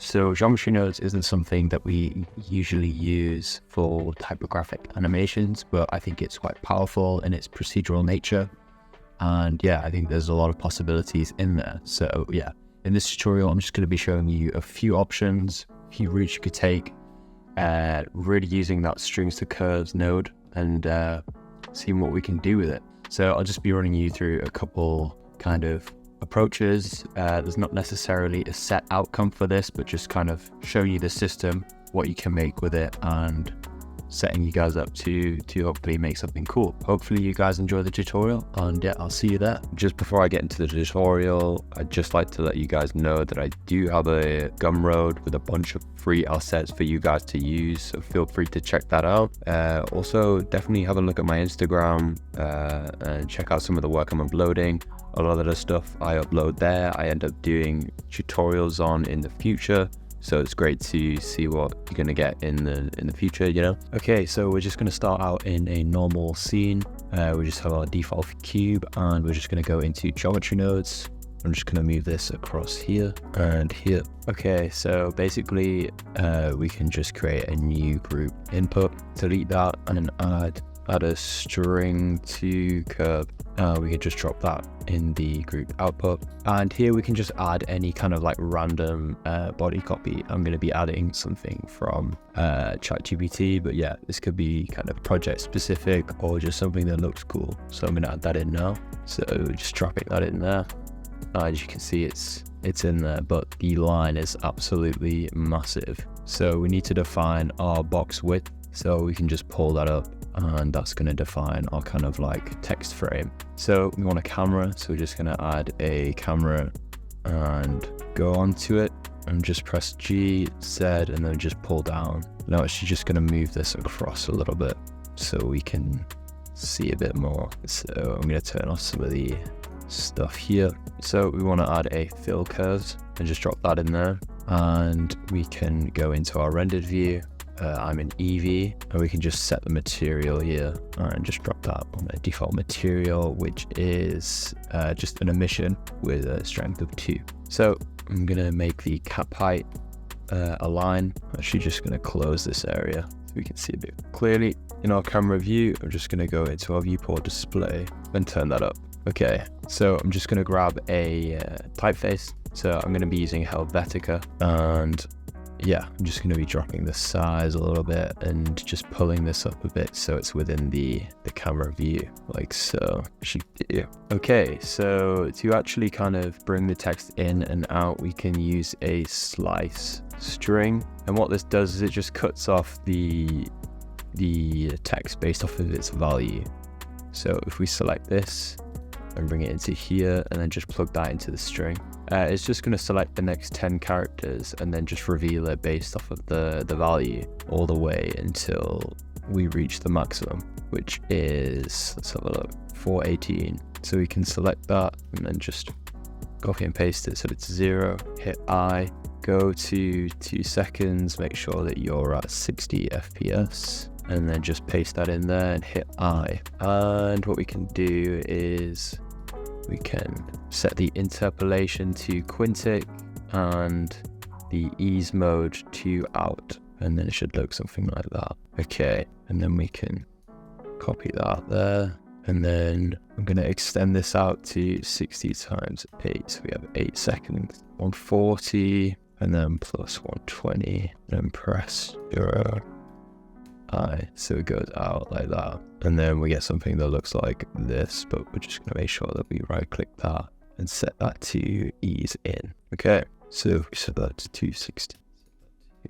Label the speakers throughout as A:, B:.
A: So geometry nodes isn't something that we usually use for typographic animations, but I think it's quite powerful in its procedural nature. And yeah, I think there's a lot of possibilities in there. So yeah, in this tutorial, I'm just going to be showing you a few options, a few routes you could take, really using that strings to curves node and seeing what we can do with it. So I'll just be running you through a couple kind of approaches. There's not necessarily a set outcome for this, but just kind of showing you the system, what you can make with it, and setting you guys up to hopefully make something cool. Hopefully you guys enjoy the tutorial, and yeah, I'll see you there. Just before I get into the tutorial, I'd just like to let you guys know that I do have a Gumroad with a bunch of free assets for you guys to use, so feel free to check that out. Also, definitely have a look at my Instagram and check out some of the work I'm uploading. A lot of the stuff I upload there, I end up doing tutorials on in the future. So it's great to see what you're gonna get in the future, you know? Okay, so we're just gonna start out in a normal scene. We just have our default cube and we're just gonna go into geometry nodes. I'm just gonna move this across here and here. Okay, so basically we can just create a new group input, delete that, and then add a string to curve. We can just drop that in the group output, and here we can just add any kind of like random body copy. I'm going to be adding something from ChatGPT, but yeah, this could be kind of project specific or just something that looks cool. So I'm going to add that in now. So just dropping that in there. As you can see, it's in there, but the line is absolutely massive. So we need to define our box width. So we can just pull that up, and that's going to define our kind of like text frame. So we want a camera, so we're just going to add a camera and go onto it and just press G, Z, and then just pull down. Now it's just going to move this across a little bit so we can see a bit more. So I'm going to turn off some of the stuff here. So we want to add a fill curves and just drop that in there, and we can go into our rendered view. I'm in EV, and we can just set the material here and just drop that on a default material, which is just an emission with a strength of 2. So I'm gonna make the cap height align. I'm actually just gonna close this area so we can see a bit clearly. In our camera view, I'm just gonna go into our viewport display and turn that up. Okay, so I'm just gonna grab a typeface. So I'm gonna be using Helvetica, and yeah, I'm just going to be dropping the size a little bit and just pulling this up a bit so it's within the camera view, like so. Okay, so to actually kind of bring the text in and out, we can use a slice string, and what this does is it just cuts off the text based off of its value. So if we select this and bring it into here and then just plug that into the string, it's just going to select the next 10 characters and then just reveal it based off of the value all the way until we reach the maximum, which is, let's have a look, 418. So we can select that and then just copy and paste it so it's 0, hit I, go to 2 seconds, make sure that you're at 60 FPS, and then just paste that in there and hit I. And what we can do is we can set the interpolation to quintic and the ease mode to out, and then it should look something like that. Okay, and then we can copy that there, and then I'm going to extend this out to 60 times 8, so we have 8 seconds, 140, and then plus 120, and then press 0. So it goes out like that, and then we get something that looks like this, but we're just going to make sure that we right click that and set that to ease in. Okay, so we set that to 260,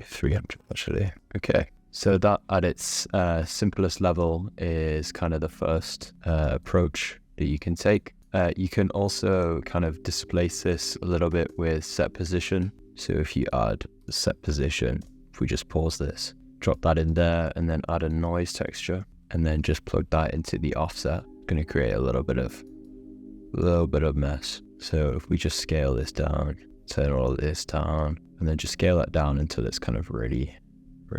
A: 300 actually. Okay, so that at its simplest level is kind of the first approach that you can take. You can also kind of displace this a little bit with set position. So if you add the set position, if we just pause this, drop that in there, and then add a noise texture, and then just plug that into the offset, it's going to create a little bit of mess. So if we just scale this down, turn all of this down, and then just scale that down until it's kind of really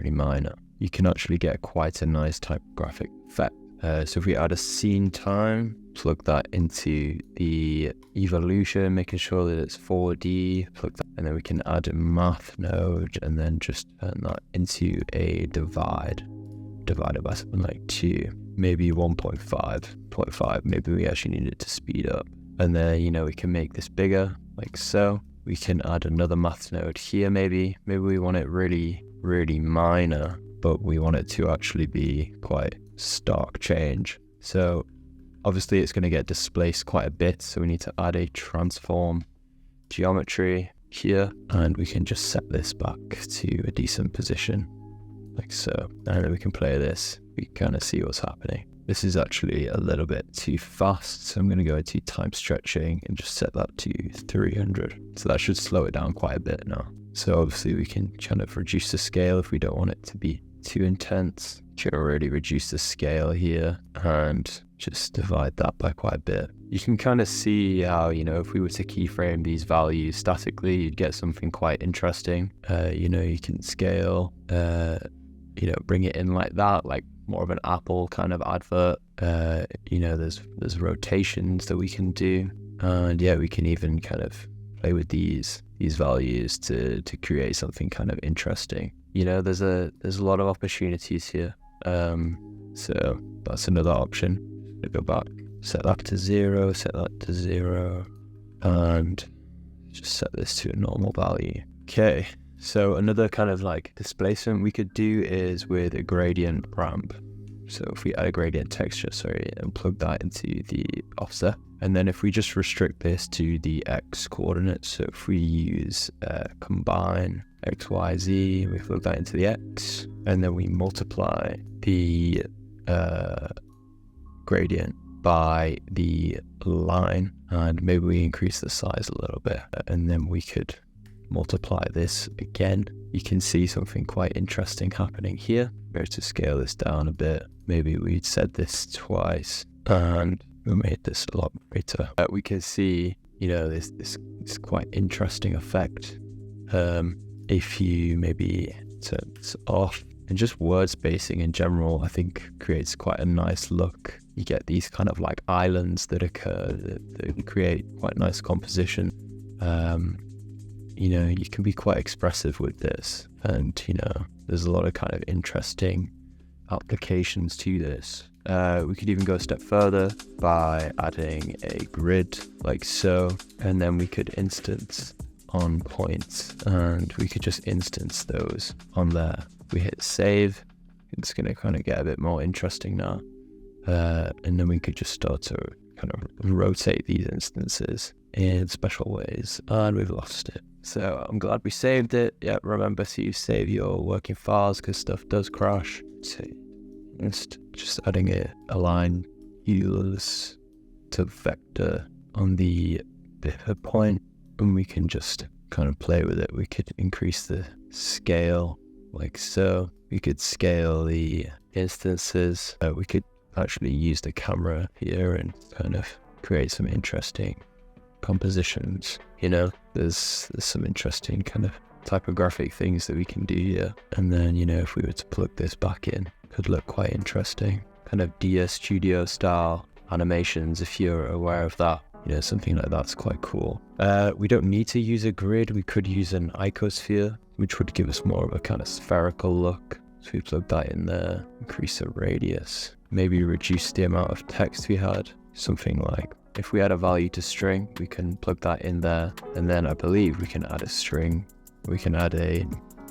A: minor, you can actually get quite a nice typographic effect. So if we add a scene time, plug that into the evolution, making sure that it's 4D, plug that and then we can add a math node and then just turn that into a divided by something like 2, maybe 1.5, maybe we actually need it to speed up. And then, you know, we can make this bigger like so. We can add another math node here maybe we want it really minor, but we want it to actually be quite stark change. So obviously it's going to get displaced quite a bit, so we need to add a transform geometry here, and we can just set this back to a decent position like so. And then we can play this, we kind of see what's happening. This is actually a little bit too fast, so I'm going to go into time stretching and just set that to 300. So that should slow it down quite a bit now. So obviously we can kind of reduce the scale if we don't want it to be too intense. Can already reduce the scale here and just divide that by quite a bit. You can kind of see how, you know, if we were to keyframe these values statically, you'd get something quite interesting. You know, you can scale, you know, bring it in like that, like more of an Apple kind of advert. You know, there's rotations that we can do, and yeah, we can even kind of play with these values to create something kind of interesting. You know, there's a lot of opportunities here. So that's another option. Go back, set that to 0, and just set this to a normal value. Okay. So another kind of like displacement we could do is with a gradient ramp. So if we add a gradient texture, and plug that into the offset, and then if we just restrict this to the X coordinates, so if we use combine X, Y, Z, we plug that into the X, and then we multiply the gradient by the line, and maybe we increase the size a little bit, and then we could multiply this again. You can see something quite interesting happening here. We're to scale this down a bit. Maybe we'd said this twice and we made this a lot greater. We can see, you know, this quite interesting effect. If you maybe turn this off, and just word spacing in general, I think creates quite a nice look. You get these kind of like islands that occur that create quite nice composition. You know, you can be quite expressive with this, and you know, there's a lot of kind of interesting applications to this. We could even go a step further by adding a grid like so, and then we could instance on points, and we could just instance those on there. We hit save, it's going to kind of get a bit more interesting now, and then we could just start to kind of rotate these instances in special ways, and we've lost it. So I'm glad we saved it. Yeah, remember to save your working files because stuff does crash. So just adding a line equals to vector on the pivot point, and we can just kind of play with it. We could increase the scale like so. We could scale the instances. We could actually use the camera here and kind of create some interesting compositions. You know, there's some interesting kind of typographic things that we can do here. And then, you know, if we were to plug this back in, it could look quite interesting. Kind of DS Studio style animations, if you're aware of that. You know, something like that's quite cool. We don't need to use a grid. We could use an icosphere, which would give us more of a kind of spherical look. So we plug that in there, increase the radius, maybe reduce the amount of text we had. Something like, if we add a value to string, we can plug that in there. And then I believe we can add a string. We can add a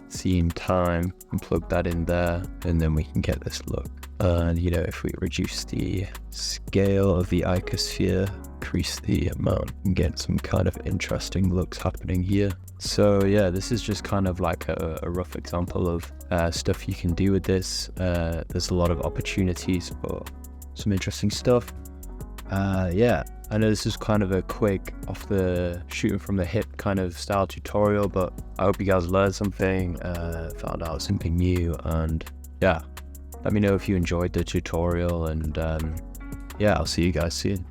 A: scene time and plug that in there. And then we can get this look. And, you know, if we reduce the scale of the icosphere, increase the amount, and get some kind of interesting looks happening here. So yeah, this is just kind of like a rough example of stuff you can do with this. There's a lot of opportunities for some interesting stuff. Yeah, I know this is kind of a quick off the shooting from the hip kind of style tutorial, but I hope you guys learned something, found out something new, and yeah, let me know if you enjoyed the tutorial, and yeah, I'll see you guys soon.